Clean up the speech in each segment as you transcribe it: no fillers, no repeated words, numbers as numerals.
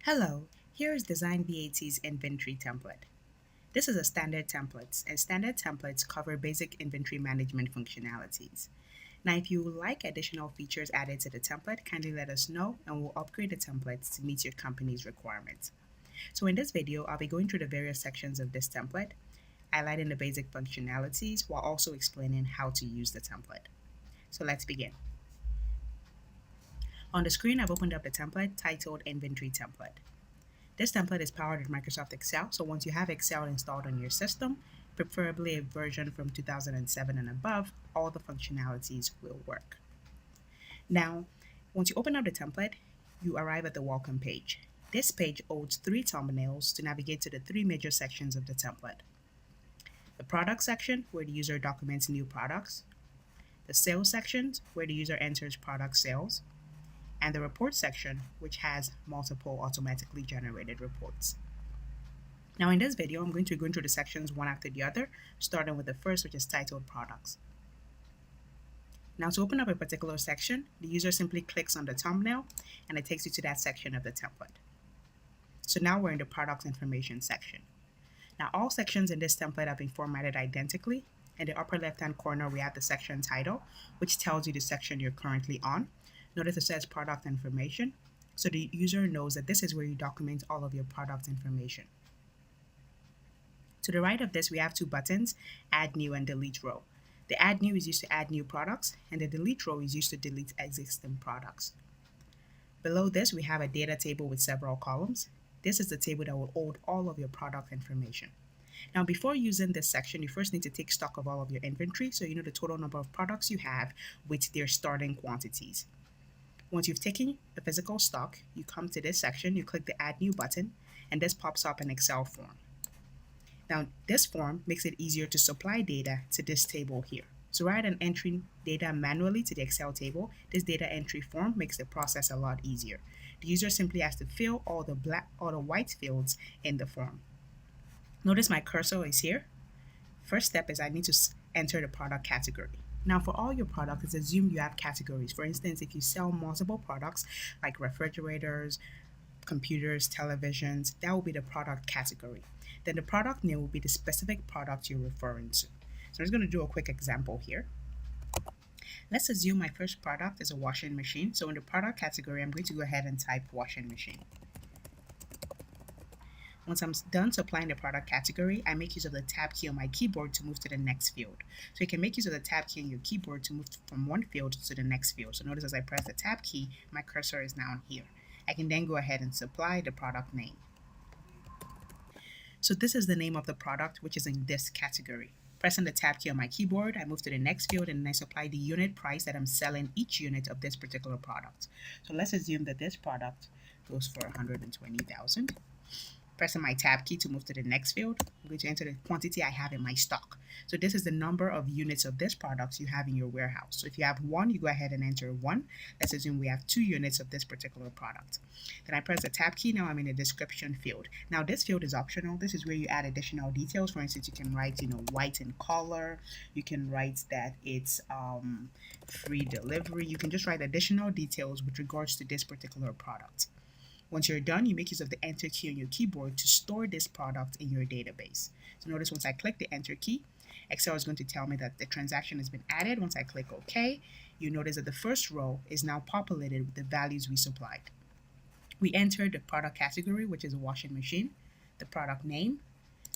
Hello, here is DesignVAT's inventory template. This is a standard template, and standard templates cover basic inventory management functionalities. Now, if you would like additional features added to the template, kindly let us know and we'll upgrade the templates to meet your company's requirements. So in this video, I'll be going through the various sections of this template, highlighting the basic functionalities while also explaining how to use the template. So let's begin. On the screen, I've opened up the template titled Inventory Template. This template is powered with Microsoft Excel, so once you have Excel installed on your system, preferably a version from 2007 and above, all the functionalities will work. Now, once you open up the template, you arrive at the welcome page. This page holds 3 thumbnails to navigate to the 3 major sections of the template. The product section, where the user documents new products. The sales section, where the user enters product sales. And the report section, which has multiple automatically generated reports. Now in this video, I'm going to go into the sections one after the other, starting with the first, which is titled Products. Now to open up a particular section, the user simply clicks on the thumbnail and it takes you to that section of the template. So now we're in the product information section. Now all sections in this template have been formatted identically. In the upper left-hand corner, we have the section title, which tells you the section you're currently on. Notice it says product information, so the user knows that this is where you document all of your product information. To the right of this, we have 2 buttons, Add New and Delete Row. The Add New is used to add new products, and the Delete Row is used to delete existing products. Below this, we have a data table with several columns. This is the table that will hold all of your product information. Now, before using this section, you first need to take stock of all of your inventory, so you know the total number of products you have with their starting quantities. Once you've taken the physical stock, you come to this section, you click the Add New button, and this pops up an Excel form. Now, this form makes it easier to supply data to this table here. So rather than entering data manually to the Excel table, this data entry form makes the process a lot easier. The user simply has to fill all the white fields in the form. Notice my cursor is here. First step is I need to enter the product category. Now for all your products, it's assumed you have categories. For instance, if you sell multiple products like refrigerators, computers, televisions, that will be the product category. Then the product name will be the specific product you're referring to. So I'm just going to do a quick example here. Let's assume my first product is a washing machine. So in the product category, I'm going to go ahead and type washing machine. Once I'm done supplying the product category, I make use of the tab key on my keyboard to move to the next field. So you can make use of the tab key on your keyboard to move from one field to the next field. So notice as I press the tab key, my cursor is now here. I can then go ahead and supply the product name. So this is the name of the product, which is in this category. Pressing the tab key on my keyboard, I move to the next field and then I supply the unit price that I'm selling each unit of this particular product. So let's assume that this product goes for 120,000. Pressing my tab key to move to the next field, I'm going to enter the quantity I have in my stock. So this is the number of units of this product you have in your warehouse. So if you have 1, you go ahead and enter 1. Let's assume we have 2 units of this particular product. Then I press the tab key. Now I'm in the description field. Now this field is optional. This is where you add additional details. For instance, you can write, white in color. You can write that it's free delivery. You can just write additional details with regards to this particular product. Once you're done, you make use of the Enter key on your keyboard to store this product in your database. So notice once I click the Enter key, Excel is going to tell me that the transaction has been added. Once I click OK, you notice that the first row is now populated with the values we supplied. We entered the product category, which is a washing machine, the product name,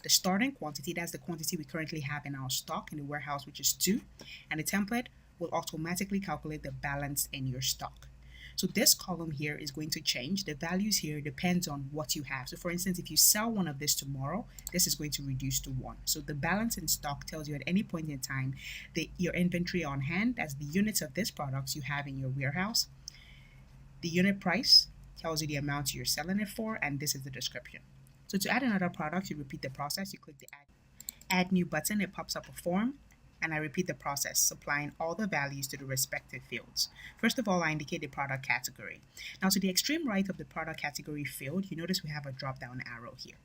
the starting quantity, that's the quantity we currently have in our stock in the warehouse, which is 2, and the template will automatically calculate the balance in your stock. So this column here is going to change. The values here depends on what you have. So for instance, if you sell one of this tomorrow, this is going to reduce to 1. So the balance in stock tells you at any point in time your inventory on hand, that's the units of this products you have in your warehouse. The unit price tells you the amount you're selling it for, and this is the description. So to add another product, you repeat the process. You click the Add New button. It pops up a form. And I repeat the process, supplying all the values to the respective fields. First of all, I indicate the product category. Now to the extreme right of the product category field, you notice we have a drop-down arrow here.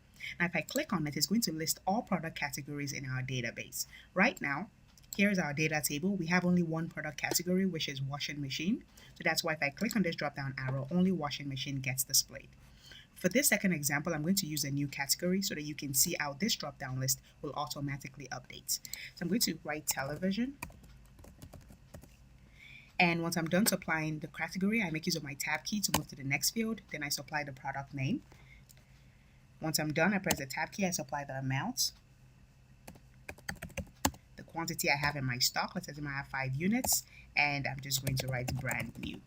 Now if I click on it, it's going to list all product categories in our database. Right now, here's our data table. We have only one product category, which is washing machine. So that's why if I click on this drop-down arrow, only washing machine gets displayed. For this second example, I'm going to use a new category so that you can see how this drop-down list will automatically update. So I'm going to write television. And once I'm done supplying the category, I make use of my tab key to move to the next field. Then I supply the product name. Once I'm done, I press the tab key, I supply the amount, the quantity I have in my stock. Let's assume I have 5 units, and I'm just going to write brand new.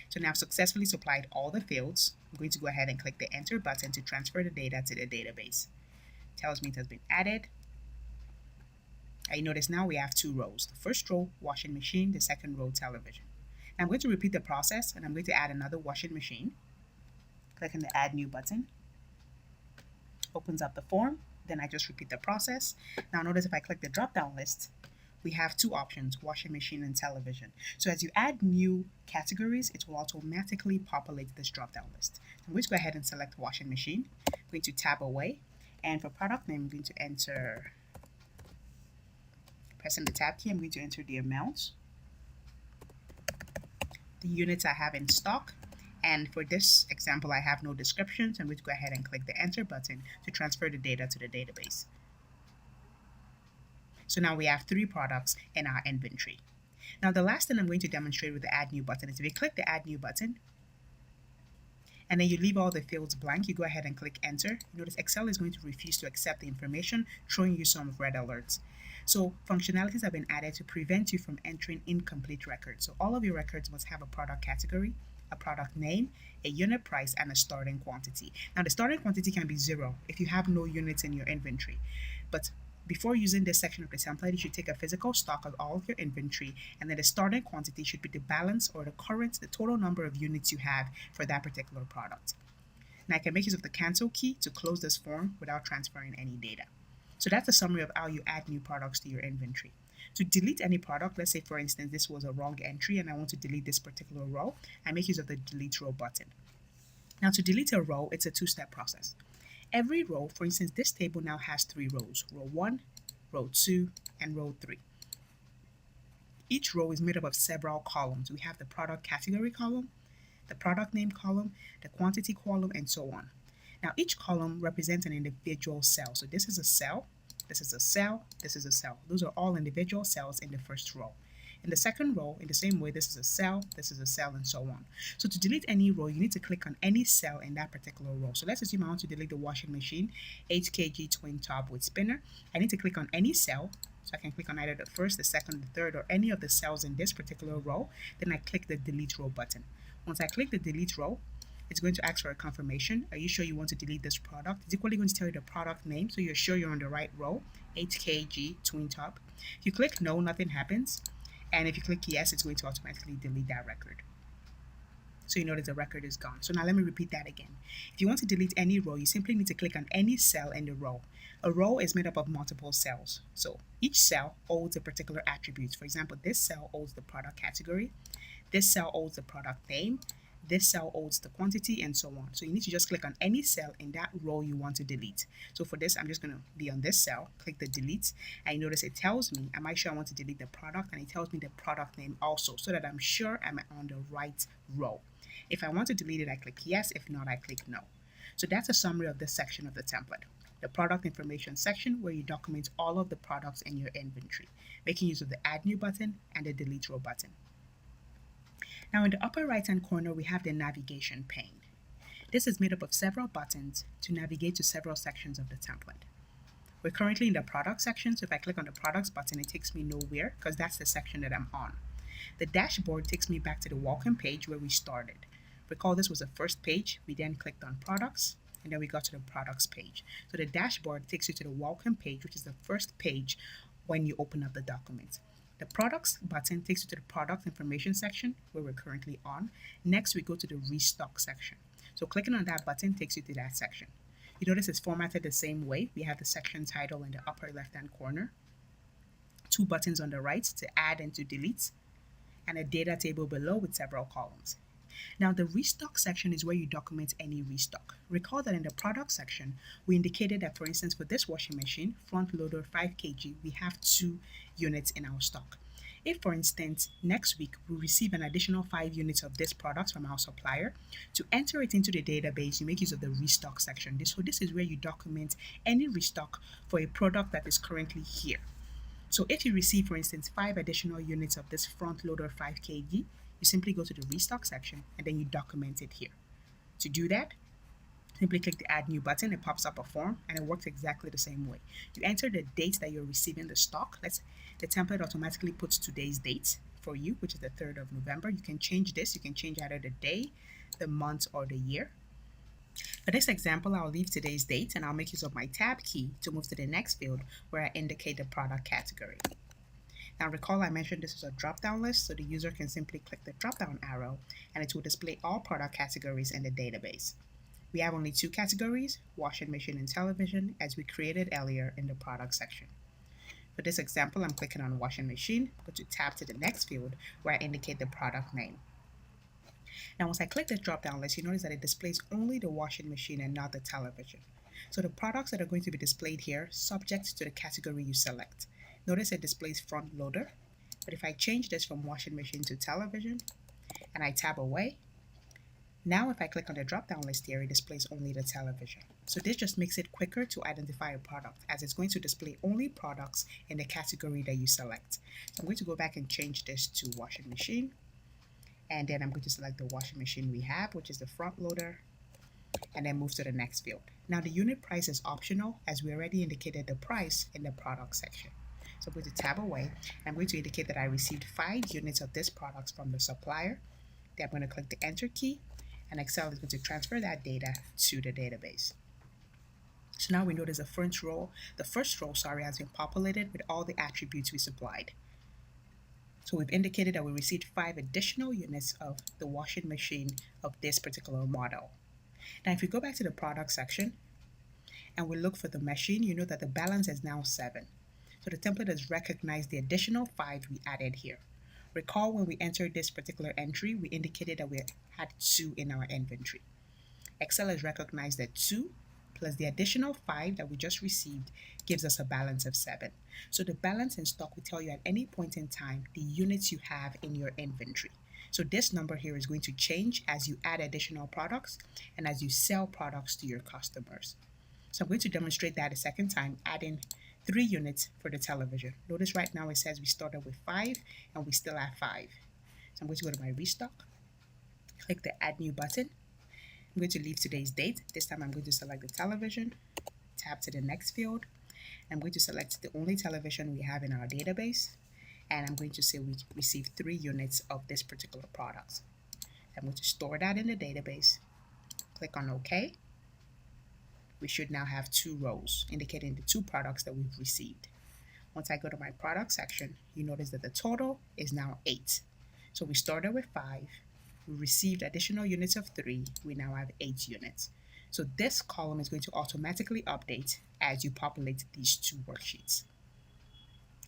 So now I've successfully supplied all the fields. I'm going to go ahead and click the enter button to transfer the data to the database. It tells me it has been added. And you notice now we have 2 rows. The first row, washing machine, the second row, television. Now I'm going to repeat the process, and I'm going to add another washing machine. Click on the add new button. Opens up the form. Then I just repeat the process. Now notice if I click the drop-down list, we have 2 options, washing machine and television. So as you add new categories, it will automatically populate this drop-down list. I'm going to go ahead and select washing machine. I'm going to tab away. And for product name, I'm going to enter, pressing the tab key, I'm going to enter the amount, the units I have in stock. And for this example, I have no description, so I'm going to go ahead and click the enter button to transfer the data to the database. So now we have 3 products in our inventory. Now the last thing I'm going to demonstrate with the add new button is if you click the add new button, and then you leave all the fields blank, you go ahead and click enter. You notice Excel is going to refuse to accept the information, throwing you some red alerts. So functionalities have been added to prevent you from entering incomplete records. So all of your records must have a product category, a product name, a unit price, and a starting quantity. Now the starting quantity can be 0 if you have no units in your inventory. But before using this section of the template, you should take a physical stock of all of your inventory, and then the starting quantity should be the balance or the total number of units you have for that particular product. Now I can make use of the cancel key to close this form without transferring any data. So that's a summary of how you add new products to your inventory. To delete any product, let's say for instance this was a wrong entry and I want to delete this particular row, I make use of the delete row button. Now to delete a row, it's a 2-step process. Every row, for instance, this table now has 3 rows, row 1, row 2, and row 3. Each row is made up of several columns. We have the product category column, the product name column, the quantity column, and so on. Now each column represents an individual cell. So this is a cell, this is a cell, this is a cell. Those are all individual cells in the first row. In the second row, in the same way, this is a cell, and so on. So to delete any row, you need to click on any cell in that particular row. So let's assume I want to delete the washing machine, 8 kg twin top with spinner. I need to click on any cell. So I can click on either the first, the second, the third, or any of the cells in this particular row. Then I click the delete row button. Once I click the delete row, it's going to ask for a confirmation. Are you sure you want to delete this product? It's equally going to tell you the product name, so you're sure you're on the right row, 8 kg twin top. If you click no, nothing happens. And if you click yes, it's going to automatically delete that record. So you notice the record is gone. So now let me repeat that again. If you want to delete any row, you simply need to click on any cell in the row. A row is made up of multiple cells. So each cell holds a particular attribute. For example, this cell holds the product category. This cell holds the product name. This cell holds the quantity, and so on. So you need to just click on any cell in that row you want to delete. So for this, I'm just going to be on this cell, click the delete, and you notice it tells me, am I sure I want to delete the product? And it tells me the product name also, so that I'm sure I'm on the right row. If I want to delete it, I click yes. If not, I click no. So that's a summary of this section of the template. The product information section, where you document all of the products in your inventory, making use of the add new button and the delete row button. Now in the upper right hand corner, we have the navigation pane. This is made up of several buttons to navigate to several sections of the template. We're currently in the product section, so if I click on the products button, it takes me nowhere because that's the section that I'm on. The dashboard takes me back to the welcome page where we started. Recall this was the first page. We then clicked on products, and then we got to the products page. So the dashboard takes you to the welcome page, which is the first page when you open up the document. The products button takes you to the product information section where we're currently on. Next, we go to the restock section. So clicking on that button takes you to that section. You notice it's formatted the same way. We have the section title in the upper left-hand corner, 2 buttons on the right to add and to delete, and a data table below with several columns. Now the restock section is where you document any restock. Recall that in the product section, we indicated that, for instance, for this washing machine, front loader 5 kg, we have 2 units in our stock. If, for instance, next week we receive an additional 5 units of this product from our supplier, to enter it into the database, you make use of the restock section. So this is where you document any restock for a product that is currently here. So if you receive, for instance, 5 additional units of this front loader 5 kg, you simply go to the restock section and then you document it here. To do that, simply click the Add New button. It pops up a form and it works exactly the same way. You enter the date that you're receiving the stock. The template automatically puts today's date for you, which is the 3rd of November. You can change this. You can change either the day, the month, or the year. For this example, I'll leave today's date and I'll make use of my tab key to move to the next field where I indicate the product category. Now recall I mentioned this is a drop-down list, so the user can simply click the drop-down arrow and it will display all product categories in the database. We have only 2 categories, washing machine and television, as we created earlier in the product section. For this example, I'm clicking on washing machine, go to tab to the next field where I indicate the product name. Now once I click the drop-down list, you notice that it displays only the washing machine and not the television. So the products that are going to be displayed here, subject to the category you select. Notice it displays front loader, but if I change this from washing machine to television and I tab away, now if I click on the drop-down list here, it displays only the television. So this just makes it quicker to identify a product, as it's going to display only products in the category that you select. So I'm going to go back and change this to washing machine, and then I'm going to select the washing machine we have, which is the front loader, and then move to the next field. Now the unit price is optional, as we already indicated the price in the product section. So I'm going to tab away, and I'm going to indicate that I received 5 units of this product from the supplier. Then I'm going to click the enter key, and Excel is going to transfer that data to the database. So now we notice the first row has been populated with all the attributes we supplied. So we've indicated that we received 5 additional units of the washing machine of this particular model. Now if we go back to the product section and we look for the machine, you know that the balance is now 7. So the template has recognized the additional 5 we added here. Recall when we entered this particular entry, we indicated that we had 2 in our inventory. Excel has recognized that 2 plus the additional 5 that we just received gives us a balance of 7. So the balance in stock will tell you at any point in time the units you have in your inventory. So this number here is going to change as you add additional products and as you sell products to your customers. So I'm going to demonstrate that a second time, adding 3 units for the television. Notice right now it says we started with 5 and we still have 5. So I'm going to go to my restock, click the Add New button. I'm going to leave today's date. This time I'm going to select the television, tab to the next field. I'm going to select the only television we have in our database, and I'm going to say we received 3 units of this particular product. I'm going to store that in the database, click on OK. We should now have 2 rows indicating the 2 products that we've received. Once I go to my product section, you notice that the total is now 8. So we started with 5, we received additional units of 3, we now have 8 units. So this column is going to automatically update as you populate these 2 worksheets.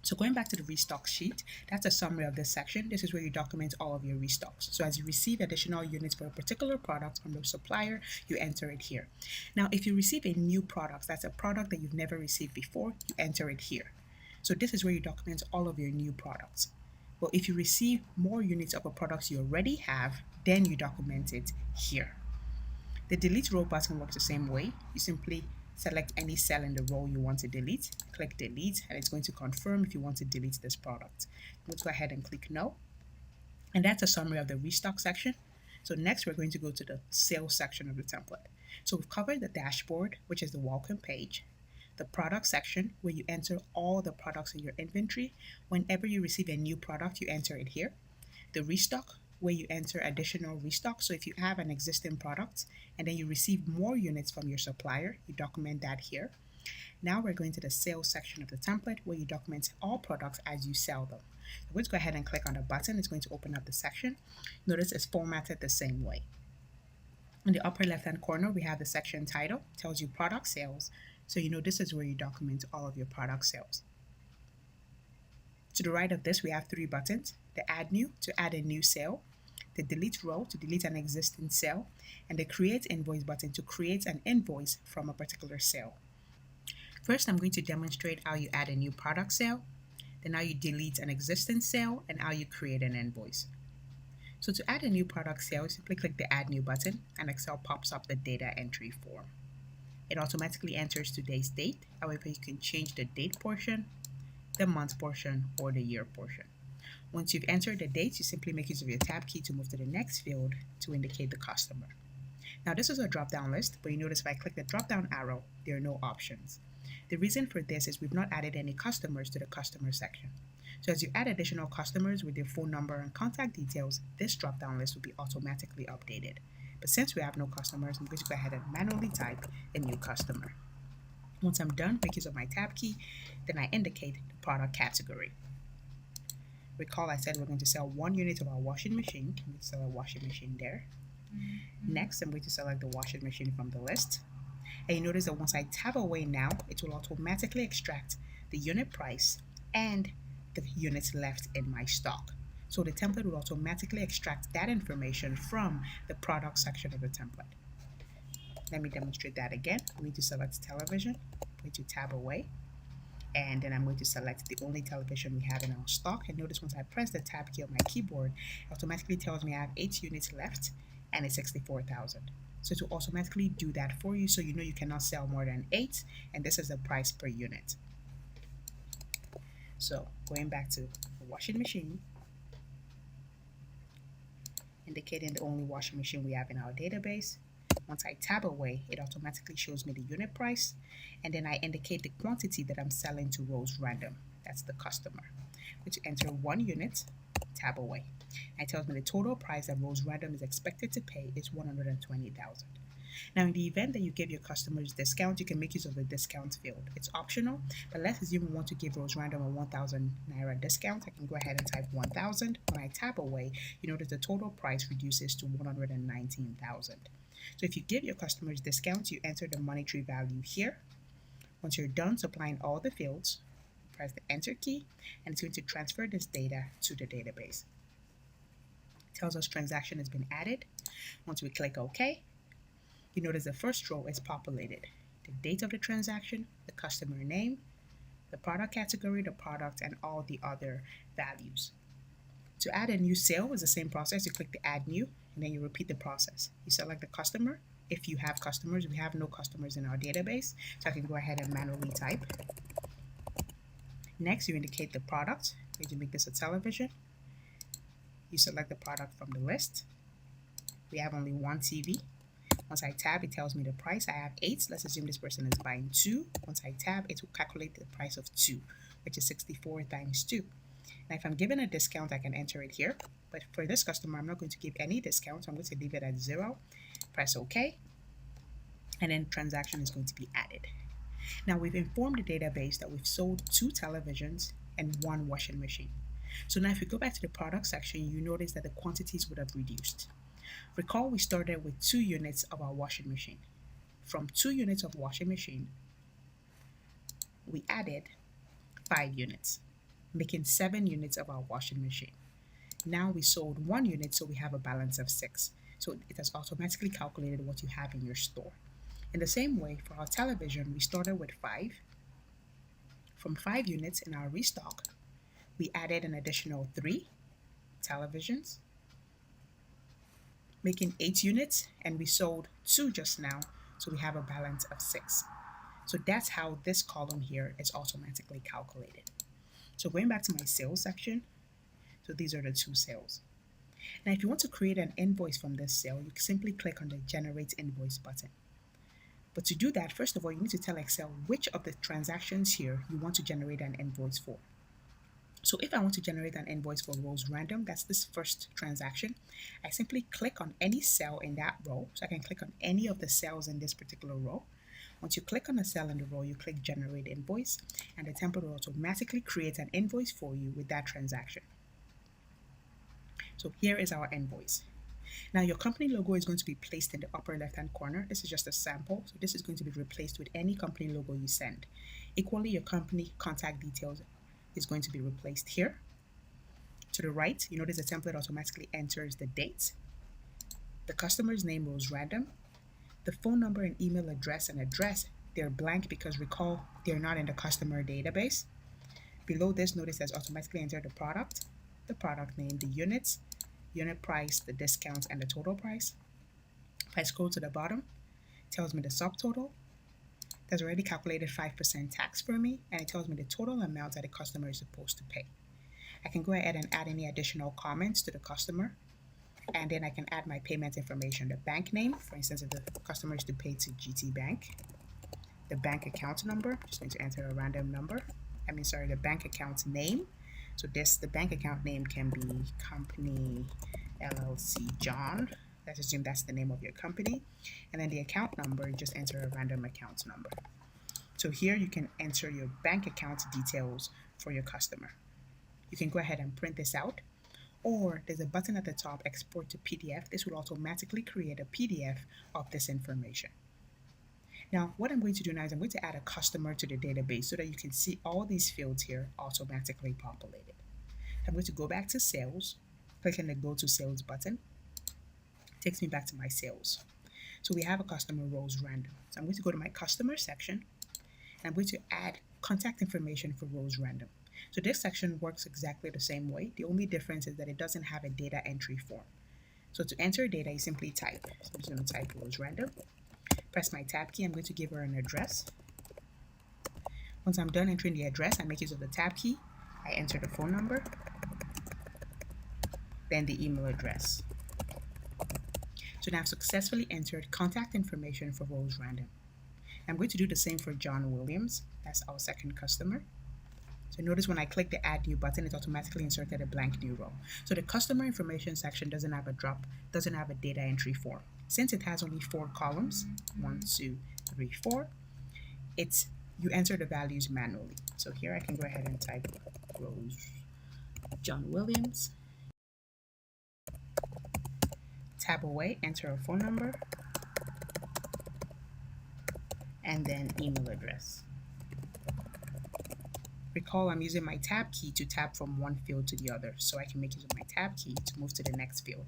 So going back to the restock sheet, that's a summary of this section. This is where you document all of your restocks. So as you receive additional units for a particular product from the supplier, you enter it here. Now, if you receive a new product, that's a product that you've never received before, you enter it here. So this is where you document all of your new products. Well, if you receive more units of a product you already have, then you document it here. The delete row button works the same way. You simply select any cell in the row you want to delete, click delete, and it's going to confirm if you want to delete this product. Let's go ahead and click no. And that's a summary of the restock section. So next we're going to go to the sales section of the template. So we've covered the dashboard, which is the welcome page, the product section where you enter all the products in your inventory. Whenever you receive a new product, you enter it here. The restock, where you enter additional restock. So if you have an existing product and then you receive more units from your supplier, you document that here. Now we're going to the sales section of the template where you document all products as you sell them. I'm going to go ahead and click on the button. It's going to open up the section. Notice it's formatted the same way. In the upper left hand corner, we have the section title, tells you product sales. So you know this is where you document all of your product sales. To the right of this, we have 3 buttons: the Add New to add a new sale, the Delete Row to delete an existing sale, and the Create Invoice button to create an invoice from a particular sale. First, I'm going to demonstrate how you add a new product sale. Then now you delete an existing sale, and now you create an invoice. So to add a new product sale, simply click the Add New button, and Excel pops up the data entry form. It automatically enters today's date. However, you can change the date portion, the month portion, or the year portion. Once you've entered the dates, you simply make use of your tab key to move to the next field to indicate the customer. Now this is a drop-down list, but you notice if I click the drop-down arrow, there are no options. The reason for this is we've not added any customers to the customer section. So as you add additional customers with their phone number and contact details, this drop-down list will be automatically updated. But since we have no customers, I'm going to go ahead and manually type a new customer. Once I'm done, make use of my tab key, then I indicate the product category. Recall I said we're going to sell 1 unit of our washing machine. I'm going to sell a washing machine there. Next, I'm going to select the washing machine from the list. And you notice that once I tab away now, it will automatically extract the unit price and the units left in my stock. So the template will automatically extract that information from the product section of the template. Let me demonstrate that again. I'm going to select television. I'm going to tab away. And then I'm going to select the only television we have in our stock. And notice once I press the tab key on my keyboard, it automatically tells me I have 8 units left and it's 64,000. So it will automatically do that for you, so you know you cannot sell more than 8, and this is the price per unit. So going back to the washing machine, indicating the only washing machine we have in our database. Once I tab away, it automatically shows me the unit price, and then I indicate the quantity that I'm selling to Rose Random. That's the customer. I'm going to enter 1 unit, tab away. And it tells me the total price that Rose Random is expected to pay is 120,000. Now, in the event that you give your customers discount, you can make use of the discount field. It's optional, but let's assume we want to give Rose Random a 1,000 Naira discount. I can go ahead and type 1,000. When I tap away, you notice the total price reduces to 119,000. So if you give your customers discounts, you enter the monetary value here. Once you're done supplying all the fields, press the Enter key, and it's going to transfer this data to the database. It tells us transaction has been added. Once we click OK, you notice the first row is populated. The date of the transaction, the customer name, the product category, the product, and all the other values. To add a new sale is the same process. You click the Add New, and then you repeat the process. You select the customer. If you have customers, we have no customers in our database, so I can go ahead and manually type. Next, you indicate the product. I'm going to make this a television. You select the product from the list. We have only 1 TV. Once I tab, it tells me the price. I have 8. Let's assume this person is buying 2. Once I tab, it will calculate the price of 2, which is 64 times 2. Now, if I'm given a discount, I can enter it here. But for this customer, I'm not going to give any discount. So I'm going to leave it at 0. Press OK. And then transaction is going to be added. Now, we've informed the database that we've sold 2 televisions and 1 washing machine. So now if we go back to the product section, you notice that the quantities would have reduced. Recall we started with 2 units of our washing machine. From 2 units of washing machine, we added 5 units, making 7 units of our washing machine. Now we sold 1 unit, so we have a balance of 6. So it has automatically calculated what you have in your store. In the same way, for our television, we started with 5. From 5 units in our restock, we added an additional 3 televisions, making 8 units, and we sold 2 just now, so we have a balance of 6. So that's how this column here is automatically calculated. So going back to my sales section, so these are the 2 sales. Now if you want to create an invoice from this sale, you simply click on the Generate Invoice button. But to do that, first of all, you need to tell Excel which of the transactions here you want to generate an invoice for. So if I want to generate an invoice for Rose Random, that's this first transaction, I simply click on any cell in that row. So I can click on any of the cells in this particular row. Once you click on a cell in the row, you click Generate Invoice, and the template will automatically create an invoice for you with that transaction. So here is our invoice. Now your company logo is going to be placed in the upper left-hand corner. This is just a sample, so this is going to be replaced with any company logo you send. Equally, your company contact details is going to be replaced here. To the right, you notice the template automatically enters the date, the customer's name Rose Random, the phone number and email address, they're blank because recall they're not in the customer database. Below this, notice there's automatically enter the product name, the units, unit price, the discounts, and the total price. If I scroll to the bottom, it tells me the subtotal. There's already calculated 5% tax for me, and it tells me the total amount that the customer is supposed to pay. I can go ahead and add any additional comments to the customer, and then I can add my payment information, the bank name, for instance, if the customer is to pay to GT Bank, the bank account number, just going to enter a random number, the bank account name. So the bank account name can be Company LLC John. Let's assume that's the name of your company. And then the account number, just enter a random account number. So here you can enter your bank account details for your customer. You can go ahead and print this out, or there's a button at the top, export to PDF. This will automatically create a PDF of this information. Now, what I'm going to do now is I'm going to add a customer to the database so that you can see all these fields here automatically populated. I'm going to go back to sales, click on the go to sales button. It takes me back to my sales. So we have a customer roles random. So I'm going to go to my customer section, and I'm going to add contact information for roles random. So this section works exactly the same way. The only difference is that it doesn't have a data entry form. So to enter data, you simply type. So I'm just going to type roles random. Press my tab key. I'm going to give her an address. Once I'm done entering the address, I make use of the tab key. I enter the phone number, then the email address. So now I've successfully entered contact information for roles random. I'm going to do the same for John Williams. That's our second customer. So notice when I click the add new button, it automatically inserted a blank new row. So the customer information section doesn't have a data entry form. Since it has only 4 columns, 1, 2, 3, 4, you enter the values manually. So here I can go ahead and type rows John Williams, tab away, enter a phone number, and then email address. Recall I'm using my tab key to tab from one field to the other, so I can make use of my tab key to move to the next field.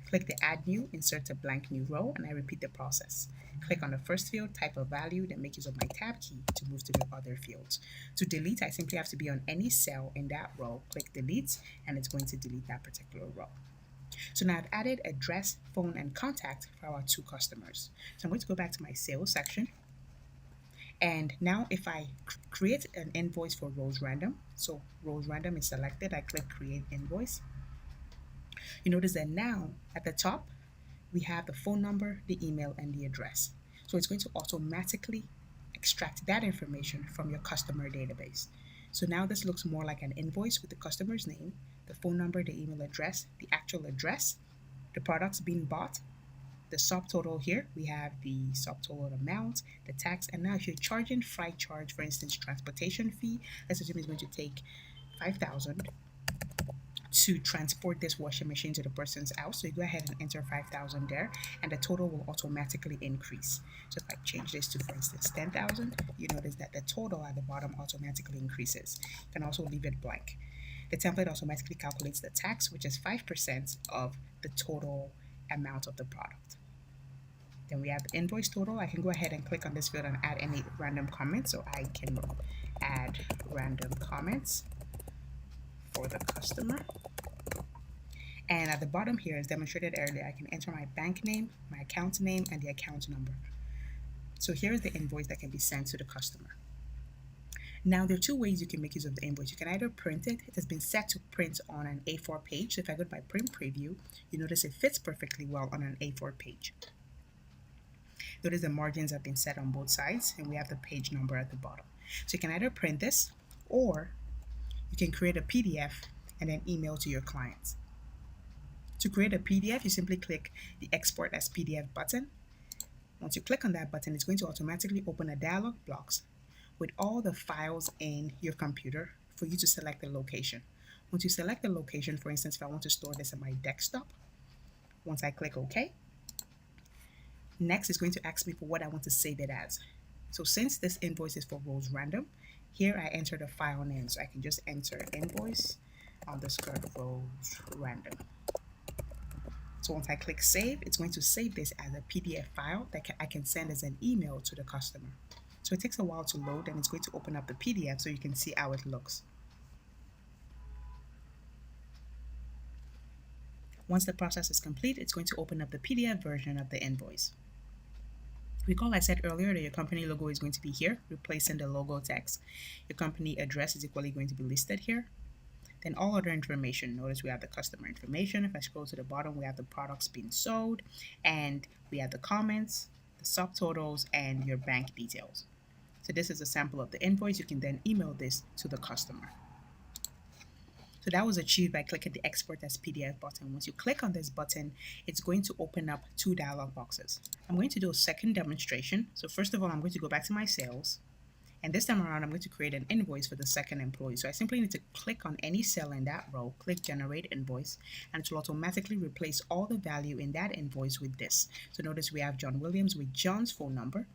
Click the add new, insert a blank new row, and I repeat the process. Click on the first field, type a value, then make use of my tab key to move to the other fields. To delete, I simply have to be on any cell in that row, click delete, and it's going to delete that particular row. So now I've added address, phone, and contact for our 2 customers. So I'm going to go back to my sales section. And now if I create an invoice for roles random, so roles random is selected, I click create invoice. You notice that now at the top, we have the phone number, the email, and the address. So it's going to automatically extract that information from your customer database. So now this looks more like an invoice with the customer's name, the phone number, the email address, the actual address, the products being bought, the subtotal here, we have the subtotal amount, the tax, and now if you're charging freight charge, for instance, transportation fee, let's assume it's going to take $5,000 to transport this washing machine to the person's house. So you go ahead and enter 5,000 there, and the total will automatically increase. So if I change this to, for instance, 10,000, you notice that the total at the bottom automatically increases. You can also leave it blank. The template automatically calculates the tax, which is 5% of the total amount of the product. Then we have the invoice total. I can go ahead and click on this field and add any random comments. So I can add random comments for the customer. And at the bottom here, as demonstrated earlier, I can enter my bank name, my account name, and the account number. So here's the invoice that can be sent to the customer. Now, there are 2 ways you can make use of the invoice. You can either print it. It has been set to print on an A4 page. So if I go to my print preview, you notice it fits perfectly well on an A4 page. Notice the margins have been set on both sides, and we have the page number at the bottom. So you can either print this, or you can create a PDF and then email to your clients. To create a PDF, you simply click the Export as PDF button. Once you click on that button, it's going to automatically open a dialog box with all the files in your computer for you to select the location. Once you select the location, for instance, if I want to store this on my desktop, once I click OK, next it's going to ask me for what I want to save it as. So since this invoice is for roles random, here I enter the file name. So I can just enter invoice _roles random. So once I click save, it's going to save this as a PDF file that I can send as an email to the customer. So it takes a while to load, and it's going to open up the PDF so you can see how it looks. Once the process is complete, it's going to open up the PDF version of the invoice. Recall I said earlier that your company logo is going to be here, replacing the logo text. Your company address is equally going to be listed here. Then all other information, notice we have the customer information. If I scroll to the bottom, we have the products being sold, and we have the comments, the subtotals, and your bank details. So this is a sample of the invoice. You can then email this to the customer. So that was achieved by clicking the Export as PDF button. Once you click on this button, it's going to open up two dialog boxes. I'm going to do a second demonstration. So first of all, I'm going to go back to my sales. And this time around, I'm going to create an invoice for the second employee. So I simply need to click on any cell in that row, click Generate Invoice, and it will automatically replace all the value in that invoice with this. So notice we have John Williams with John's phone number,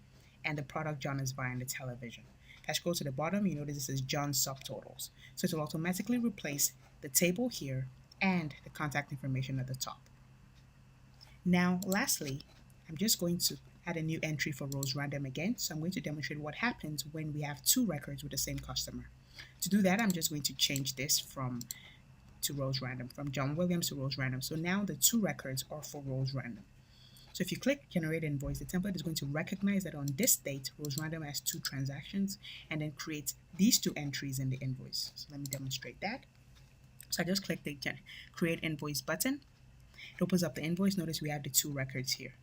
and the product John is buying the television. If I scroll to the bottom, you notice this is John's subtotals. So it will automatically replace the table here and the contact information at the top. Now, lastly, I'm just going to add a new entry for rows random again. So I'm going to demonstrate what happens when we have two records with the same customer. To do that, I'm just going to change this to rows random, from John Williams to rows random. So now the two records are for rows random. So if you click Generate Invoice, the template is going to recognize that on this date, rows random has two transactions and then create these two entries in the invoice. So let me demonstrate that. So I just click the Create Invoice button. It opens up the invoice. Notice we have the two records here.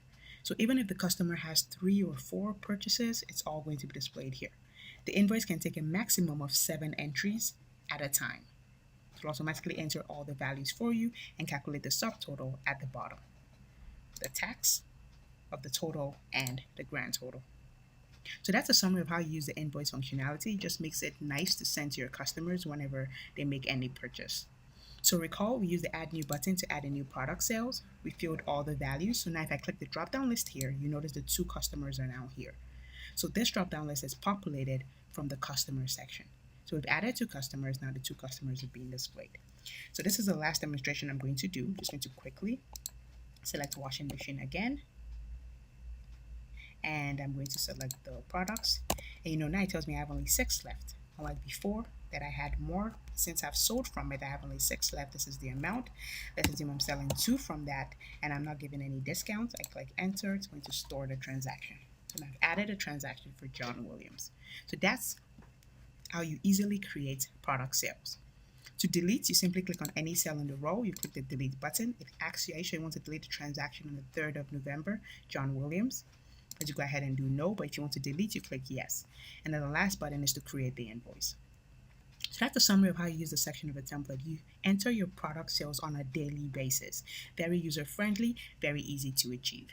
So even if the customer has 3 or 4 purchases, it's all going to be displayed here. The invoice can take a maximum of 7 entries at a time. It will automatically enter all the values for you and calculate the subtotal at the bottom, the tax of the total and the grand total. So that's a summary of how you use the invoice functionality. It just makes it nice to send to your customers whenever they make any purchase. So recall, we used the Add New button to add a new product sales. We filled all the values. So now if I click the drop-down list here, you notice the two customers are now here. So this drop-down list is populated from the customer section. So we've added 2 customers. Now the 2 customers are being displayed. So this is the last demonstration I'm going to do. I'm just going to quickly select washing machine again. And I'm going to select the products. And now it tells me I have only 6 left. Unlike before that I had more. Since I've sold from it, I have only 6 left. This is the amount. Let's assume I'm selling 2 from that and I'm not giving any discounts. I click enter. It's going to store the transaction. So now I've added a transaction for John Williams. So that's how you easily create product sales. To delete, you simply click on any cell in the row. You click the delete button. It asks you, are you sure you want to delete the transaction on the 3rd of November, John Williams? But you go ahead and do no, but if you want to delete, you click yes. And then the last button is to create the invoice. So that's a summary of how you use the section of a template. You enter your product sales on a daily basis. Very user-friendly, very easy to achieve.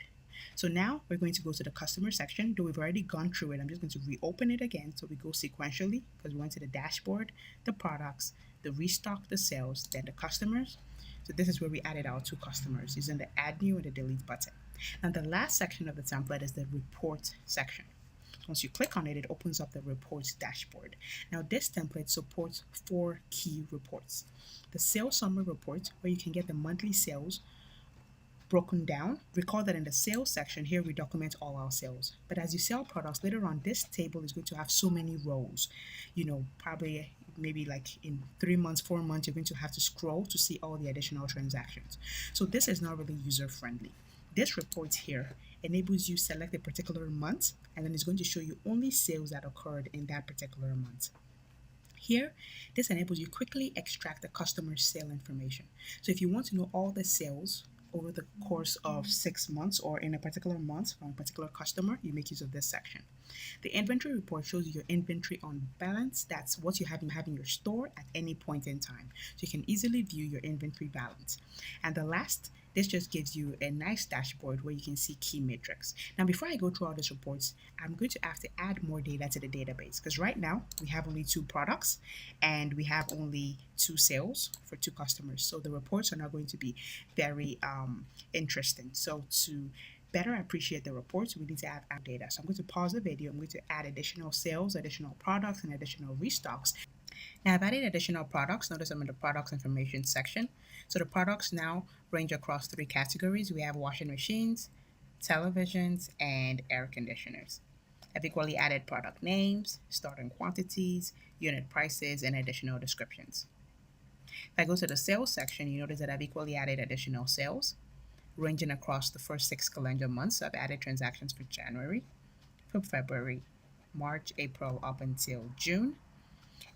So now we're going to go to the customer section. Though we've already gone through it, I'm just going to reopen it again. So we go sequentially because we went to the dashboard, the products, the restock, the sales, then the customers. So this is where we added our 2 customers using the Add New and the Delete button. And the last section of the template is the report section. Once you click on it, it opens up the reports dashboard. Now this template supports 4 key reports. The sales summary report, where you can get the monthly sales broken down. Recall that in the sales section here, we document all our sales. But as you sell products, later on, this table is going to have so many rows. Probably maybe like in 3 months, 4 months, you're going to have to scroll to see all the additional transactions. So this is not really user-friendly. This report here enables you select a particular month, and then it's going to show you only sales that occurred in that particular month. Here, this enables you quickly extract the customer's sale information. So if you want to know all the sales over the course of 6 months or in a particular month from a particular customer, you make use of this section. The inventory report shows you your inventory on balance. That's what you have in your store at any point in time. So you can easily view your inventory balance. And the last, this just gives you a nice dashboard where you can see key metrics. Now, before I go through all these reports, I'm going to have to add more data to the database because right now we have only 2 products and we have only 2 sales for 2 customers. So the reports are not going to be very interesting. So to better appreciate the reports, we need to add our data. So I'm going to pause the video. I'm going to add additional sales, additional products, and additional restocks. Now I've added additional products. Notice I'm in the products information section. So the products now range across 3 categories. We have washing machines, televisions, and air conditioners. I've equally added product names, starting quantities, unit prices, and additional descriptions. If I go to the sales section, you notice that I've equally added additional sales ranging across the first 6 calendar months. So I've added transactions for January, for February, March, April, up until June.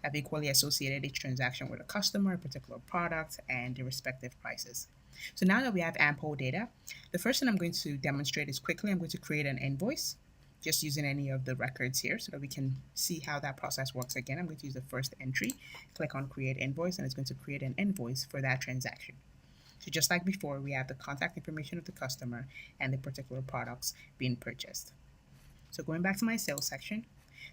I've equally associated each transaction with a customer, a particular product, and the respective prices. So now that we have ample data, the first thing I'm going to demonstrate is quickly I'm going to create an invoice just using any of the records here so that we can see how that process works again. I'm going to use the first entry, click on create invoice, and it's going to create an invoice for that transaction. So just like before, we have the contact information of the customer and the particular products being purchased. So going back to my sales section,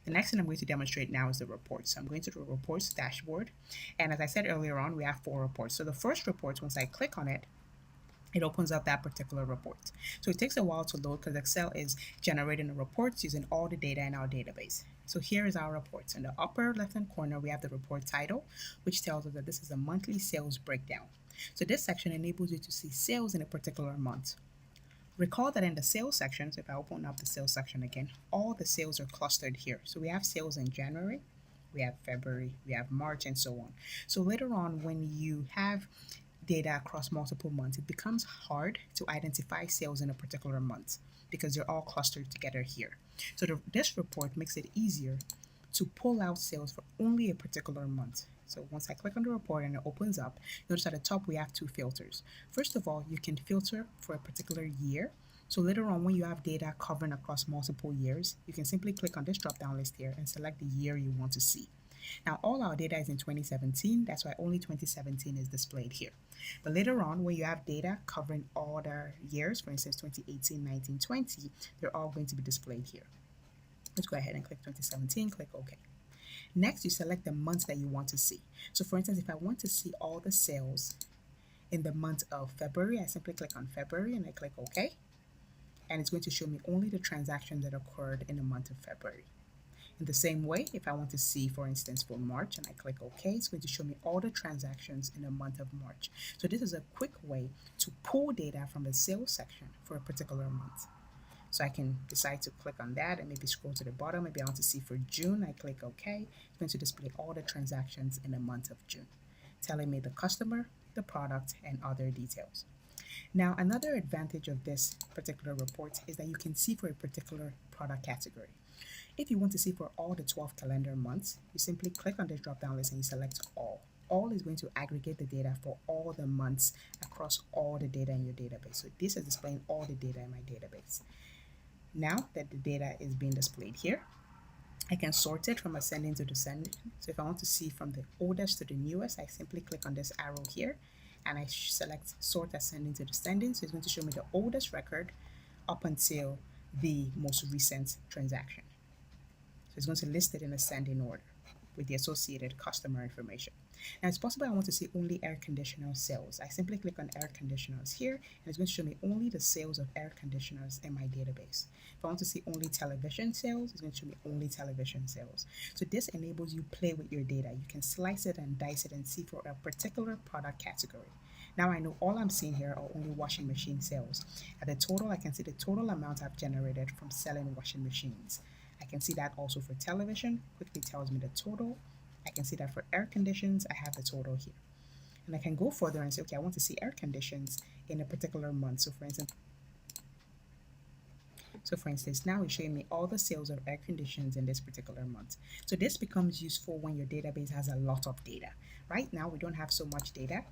the next thing I'm going to demonstrate now is the reports. So I'm going to the reports dashboard. And as I said earlier on, we have 4 reports. So the first report, once I click on it, it opens up that particular report. So it takes a while to load because Excel is generating the reports using all the data in our database. So here is our reports. In the upper left-hand corner, we have the report title, which tells us that this is a monthly sales breakdown. So this section enables you to see sales in a particular month. Recall that in the sales section, so if I open up the sales section again, all the sales are clustered here. So we have sales in January, we have February, we have March, and so on. So later on, when you have data across multiple months, it becomes hard to identify sales in a particular month because they're all clustered together here. So this report makes it easier to pull out sales for only a particular month. So once I click on the report and it opens up, notice at the top we have 2 filters. First of all, you can filter for a particular year. So later on, when you have data covering across multiple years, you can simply click on this drop-down list here and select the year you want to see. Now, all our data is in 2017. That's why only 2017 is displayed here. But later on, when you have data covering all the years, for instance, 2018, 19, 20, they're all going to be displayed here. Let's go ahead and click 2017, click OK. Next, you select the months that you want to see. So for instance, if I want to see all the sales in the month of February, I simply click on February and I click OK. And it's going to show me only the transactions that occurred in the month of February. In the same way, if I want to see, for instance, for March, and I click OK, it's going to show me all the transactions in the month of March. So this is a quick way to pull data from the sales section for a particular month. So I can decide to click on that and maybe scroll to the bottom. Maybe I want to see for June. I click OK. It's going to display all the transactions in the month of June, telling me the customer, the product, and other details. Now, another advantage of this particular report is that you can see for a particular product category. If you want to see for all the 12 calendar months, you simply click on this drop-down list and you select all. All is going to aggregate the data for all the months across all the data in your database. So this is displaying all the data in my database. Now that the data is being displayed here, I can sort it from ascending to descending. So if I want to see from the oldest to the newest, I simply click on this arrow here and I select sort ascending to descending. So it's going to show me the oldest record up until the most recent transaction. So it's going to list it in ascending order with the associated customer information. Now it's possible I want to see only air conditioner sales. I simply click on air conditioners here and it's going to show me only the sales of air conditioners in my database. If I want to see only television sales, it's going to show me only television sales. So this enables you play with your data. You can slice it and dice it and see for a particular product category. Now I know all I'm seeing here are only washing machine sales. At the total, I can see the total amount I've generated from selling washing machines. I can see that also for television, quickly tells me the total. I can see that for air conditions, I have the total here. And I can go further and say, okay, I want to see air conditions in a particular month. So for instance, now it's showing me all the sales of air conditions in this particular month. So this becomes useful when your database has a lot of data. Right now, we don't have so much data.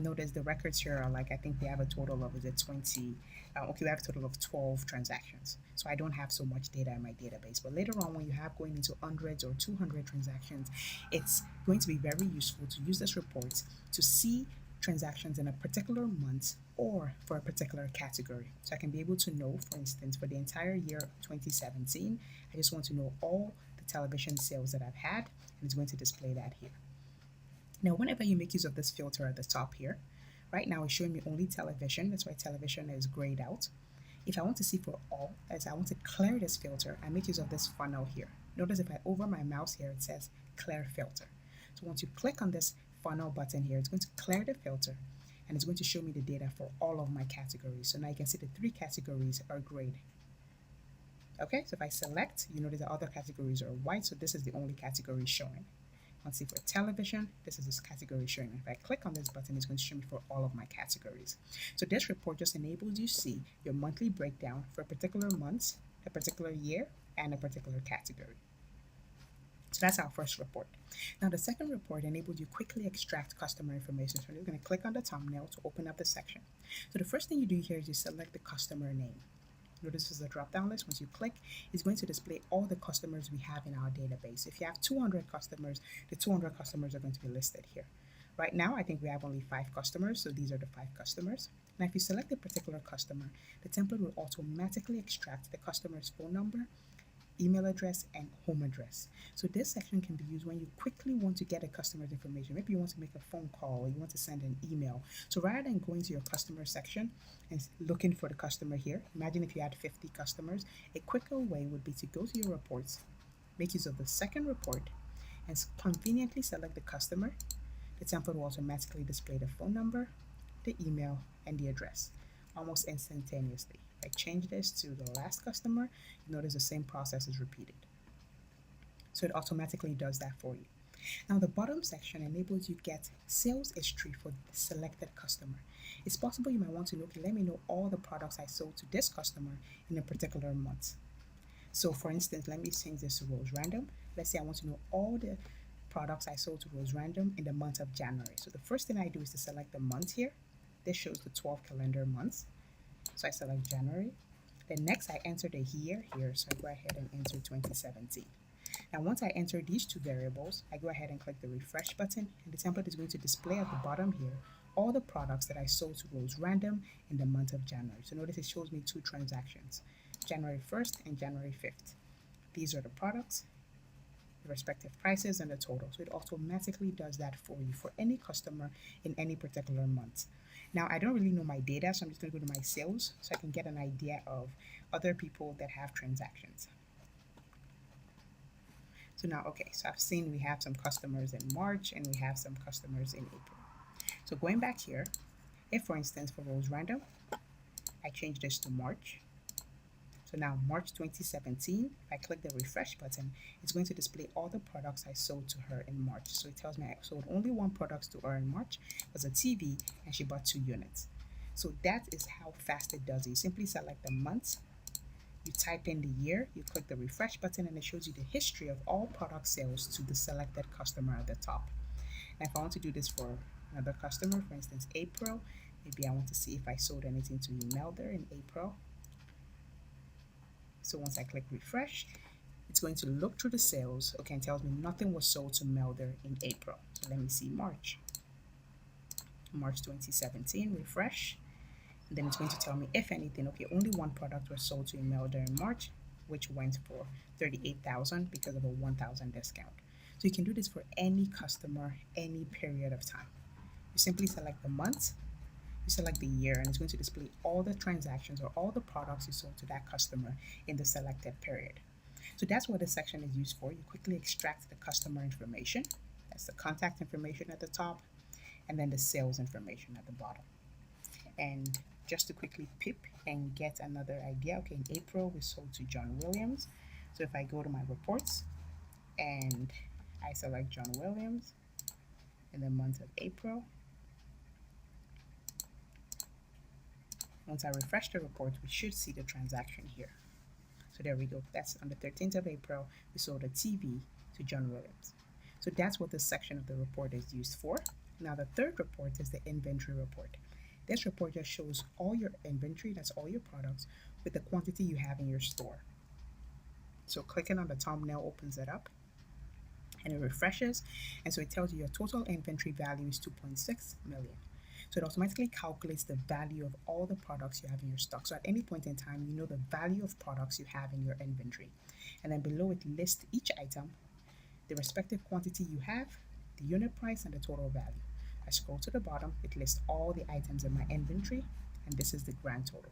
Notice the records here are like, I think we have a total of, we have a total of 12 transactions. So I don't have so much data in my database. But later on, when you have going into hundreds or 200 transactions, it's going to be very useful to use this report to see transactions in a particular month or for a particular category. So I can be able to know, for instance, for the entire year 2017, I just want to know all the television sales that I've had, and it's going to display that here. Now, whenever you make use of this filter at the top here, right now it's showing me only television. That's why television is grayed out. If I want to see for all, as I want to clear this filter, I make use of this funnel here. Notice if I over my mouse here, it says clear filter. So once you click on this funnel button here, it's going to clear the filter and it's going to show me the data for all of my categories. So now you can see the 3 categories are grayed. Okay, so if I select, you notice the other categories are white, so this is the only category showing. Let's see, for television, this is this category showing. If I click on this button, it's going to show me for all of my categories. So this report just enables you to see your monthly breakdown for a particular month, a particular year, and a particular category. So that's our first report. Now the second report enables you quickly extract customer information. So you're going to click on the thumbnail to open up the section. So the first thing you do here is you select the customer name. Notice this is a drop-down list. Once you click, it's going to display all the customers we have in our database. If you have 200 customers, the 200 customers are going to be listed here. Right now, I think we have only 5 customers, so these are the 5 customers. Now, if you select a particular customer, the template will automatically extract the customer's phone number, email address, and home address. So this section can be used when you quickly want to get a customer's information. Maybe you want to make a phone call or you want to send an email. So rather than going to your customer section and looking for the customer here, imagine if you had 50 customers, a quicker way would be to go to your reports, make use of the second report, and conveniently select the customer. The template will automatically display the phone number, the email, and the address almost instantaneously. If I change this to the last customer, you notice the same process is repeated. So it automatically does that for you. Now the bottom section enables you get sales history for the selected customer. It's possible you might want to know, okay, let me know all the products I sold to this customer in a particular month. So for instance, let me change this to Rose Random. Let's say I want to know all the products I sold to Rose Random in the month of January. So the first thing I do is to select the month here. This shows the 12 calendar months. So I select January. Then next I enter the year here. So I go ahead and enter 2017. Now once I enter these two variables, I go ahead and click the refresh button, and the template is going to display at the bottom here all the products that I sold to Rose Random in the month of January. So notice it shows me 2 transactions, January 1st and January 5th. These are the products, the respective prices, and the total. So it automatically does that for you for any customer in any particular month. Now, I don't really know my data, so I'm just going to go to my sales so I can get an idea of other people that have transactions. So now, okay, so I've seen we have some customers in March and we have some customers in April. So going back here, if for instance for Rose Random, I change this to March. So now March 2017, if I click the refresh button, it's going to display all the products I sold to her in March. So it tells me I sold only 1 product to her in March, was a TV, and she bought 2 units. So that is how fast it does it. You simply select the month, you type in the year, you click the refresh button, and it shows you the history of all product sales to the selected customer at the top. Now if I want to do this for another customer, for instance April, maybe I want to see if I sold anything to Imelda in April. So once I click refresh, it's going to look through the sales, okay, and tells me nothing was sold to Melder in April. So let me see March 2017, refresh, and then it's going to tell me if anything, okay, only 1 product was sold to Melder in March, which went for $38,000 because of a $1,000 discount. So you can do this for any customer, any period of time. You simply select the month, you select the year, and it's going to display all the transactions or all the products you sold to that customer in the selected period. So that's what this section is used for. You quickly extract the customer information. That's the contact information at the top, and then the sales information at the bottom. And just to quickly pip and get another idea, okay, in April we sold to John Williams. So if I go to my reports and I select John Williams in the month of April, once I refresh the report, we should see the transaction here. So there we go. That's on the 13th of April, we sold a TV to John Williams. So that's what this section of the report is used for. Now the third report is the inventory report. This report just shows all your inventory, that's all your products, with the quantity you have in your store. So clicking on the thumbnail opens it up and it refreshes. And so it tells you your total inventory value is 2.6 million. So it automatically calculates the value of all the products you have in your stock. So at any point in time, you know the value of products you have in your inventory. And then below it lists each item, the respective quantity you have, the unit price, and the total value. I scroll to the bottom, it lists all the items in my inventory, and this is the grand total.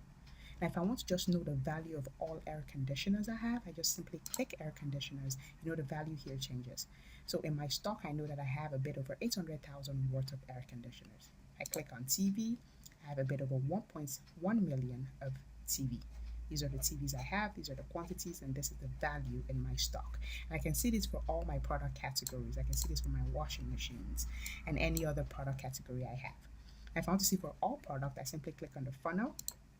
Now if I want to just know the value of all air conditioners I have, I just simply click air conditioners. You know the value here changes. So in my stock, I know that I have a bit over 800,000 worth of air conditioners. I click on TV, I have a bit over 1.1 million of TV. These are the TVs I have, these are the quantities, and this is the value in my stock. And I can see this for all my product categories. I can see this for my washing machines and any other product category I have. If I want to see for all product, I simply click on the funnel,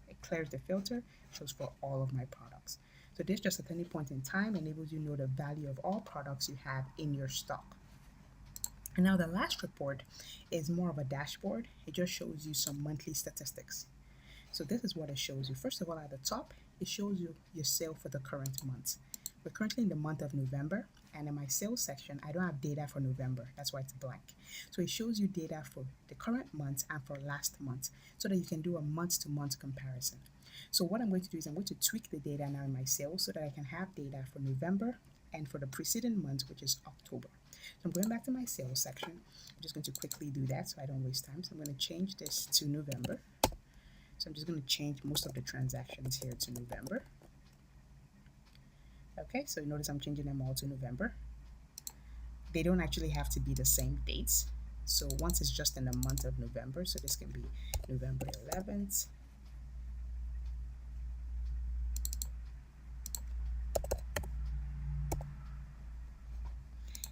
it clears the filter, shows for all of my products. So this just at any point in time enables you to know the value of all products you have in your stock. And now the last report is more of a dashboard. It just shows you some monthly statistics. So this is what it shows you. First of all, at the top, it shows you your sale for the current month. We're currently in the month of November, and in my sales section, I don't have data for November. That's why it's blank. So it shows you data for the current month and for last month so that you can do a month-to-month comparison. So what I'm going to do is I'm going to tweak the data now in my sales so that I can have data for November and for the preceding month, which is October. So I'm going back to my sales section. I'm just going to quickly do that so I don't waste time. So I'm going to change this to November. So I'm just going to change most of the transactions here to November. Okay, so you notice I'm changing them all to November. They don't actually have to be the same dates. So once it's just in the month of November, so this can be November 11th.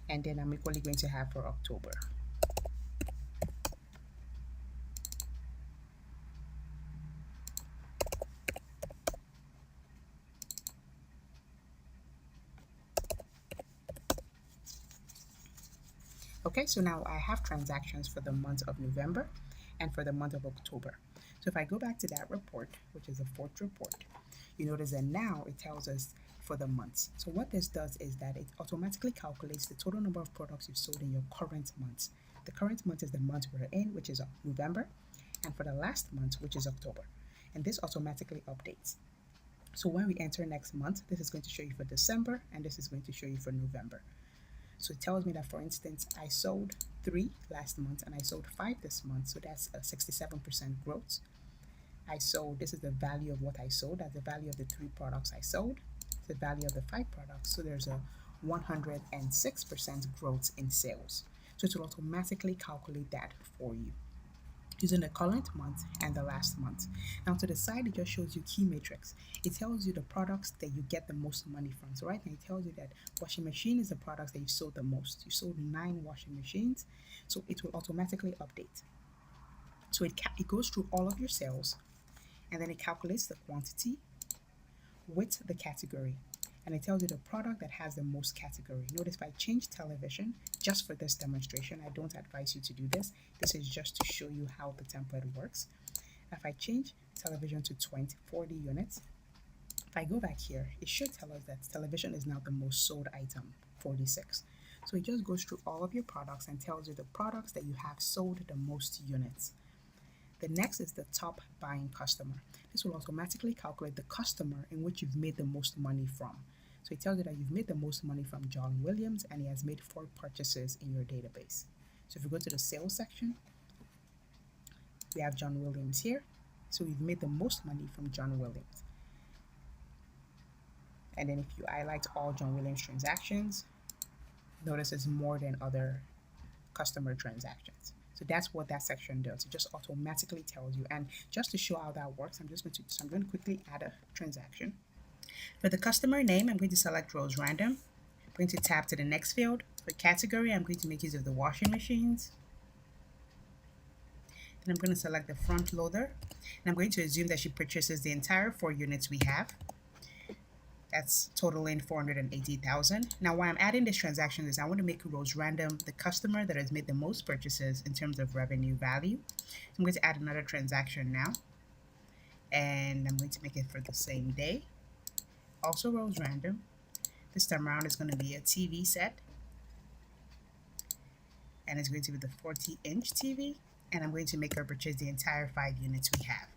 And then I'm equally going to have for October. Okay, so now I have transactions for the month of November and for the month of October. So if I go back to that report, which is the fourth report, you notice that now it tells us for the months. So what this does is that it automatically calculates the total number of products you've sold in your current month. The current month is the month we're in, which is November, and for the last month, which is October. And this automatically updates. So when we enter next month, this is going to show you for December, and this is going to show you for November. So it tells me that, for instance, I sold 3 last month and I sold 5 this month. So that's a 67% growth. This is the value of what I sold. That's the value of the 3 products I sold. The value of the 5 products. So there's a 106% growth in sales. So it will automatically calculate that for you using the current month and the last month. Now to the side, it just shows you key metrics. It tells you the products that you get the most money from. So right now it tells you that washing machine is the products that you sold the most. You sold 9 washing machines, so it will automatically update. So it goes through all of your sales, and then it calculates the quantity with the category. And it tells you the product that has the most category. Notice if I change television, just for this demonstration, I don't advise you to do this. This is just to show you how the template works. If I change television to 40 units, if I go back here, it should tell us that television is now the most sold item, 46. So it just goes through all of your products and tells you the products that you have sold the most units. The next is the top buying customer. This will automatically calculate the customer in which you've made the most money from. So it tells you that you've made the most money from John Williams and he has made 4 purchases in your database. So if you go to the sales section, we have John Williams here. So we've made the most money from John Williams. And then if you highlight all John Williams transactions, notice it's more than other customer transactions. So that's what that section does. It just automatically tells you. And just to show how that works, I'm going to quickly add a transaction. For the customer name, I'm going to select rows random. I'm going to tab to the next field. For category, I'm going to make use of the washing machines. Then I'm going to select the front loader. And I'm going to assume that she purchases the entire 4 units we have. That's totaling 480,000. Now, why I'm adding this transaction is I want to make rows random the customer that has made the most purchases in terms of revenue value. I'm going to add another transaction now, and I'm going to make it for the same day. Also rows random. This time around it's going to be a TV set, and it's going to be the 40-inch TV, and I'm going to make her purchase the entire 5 units we have.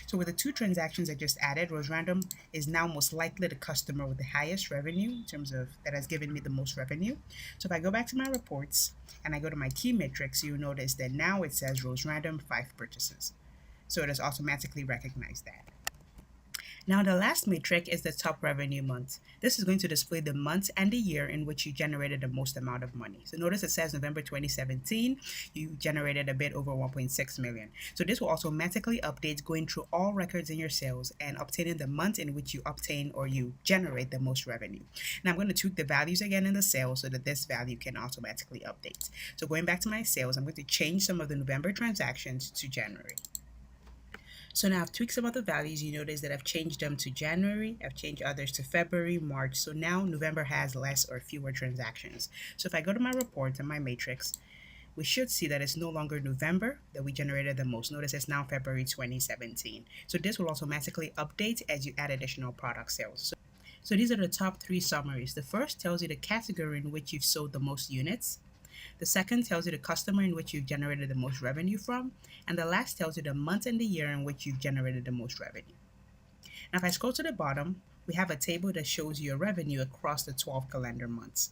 So with the 2 transactions I just added, rows random is now most likely the customer with the highest revenue in terms of that has given me the most revenue. So if I go back to my reports and I go to my key metrics, you'll notice that now it says rows random 5 purchases. So it has automatically recognized that. Now, the last metric is the top revenue month. This is going to display the month and the year in which you generated the most amount of money. So notice it says November 2017, you generated a bit over 1.6 million. So this will automatically update going through all records in your sales and obtaining the month in which you obtain or you generate the most revenue. Now I'm going to tweak the values again in the sales so that this value can automatically update. So going back to my sales, I'm going to change some of the November transactions to January. So now I've tweaked some of the values. You notice that I've changed them to January, I've changed others to February, March. So now November has less or fewer transactions. So if I go to my report and my matrix, we should see that it's no longer November that we generated the most. Notice it's now February 2017. So this will automatically update as you add additional product sales. So these are the top 3 summaries. The first tells you the category in which you've sold the most units. The second tells you the customer in which you've generated the most revenue from. And the last tells you the month and the year in which you've generated the most revenue. Now, if I scroll to the bottom, we have a table that shows your revenue across the 12 calendar months.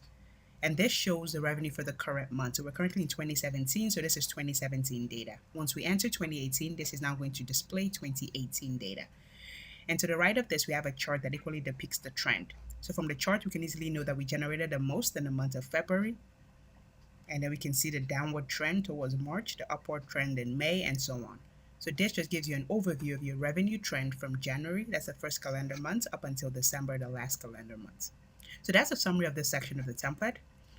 And this shows the revenue for the current month. So we're currently in 2017, so this is 2017 data. Once we enter 2018, this is now going to display 2018 data. And to the right of this, we have a chart that equally depicts the trend. So from the chart, we can easily know that we generated the most in the month of February. And then we can see the downward trend towards March, the upward trend in May, and so on. So this just gives you an overview of your revenue trend from January, that's the first calendar month, up until December, the last calendar month. So that's a summary of this section of the template.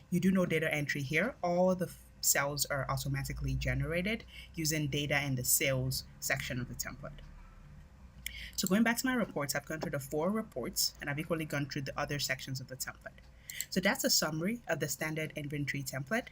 You do no data entry here. All the cells are automatically generated using data in the sales section of the template. So going back to my reports, I've gone through the 4 reports, and I've equally gone through the other sections of the template. So that's a summary of the standard inventory template.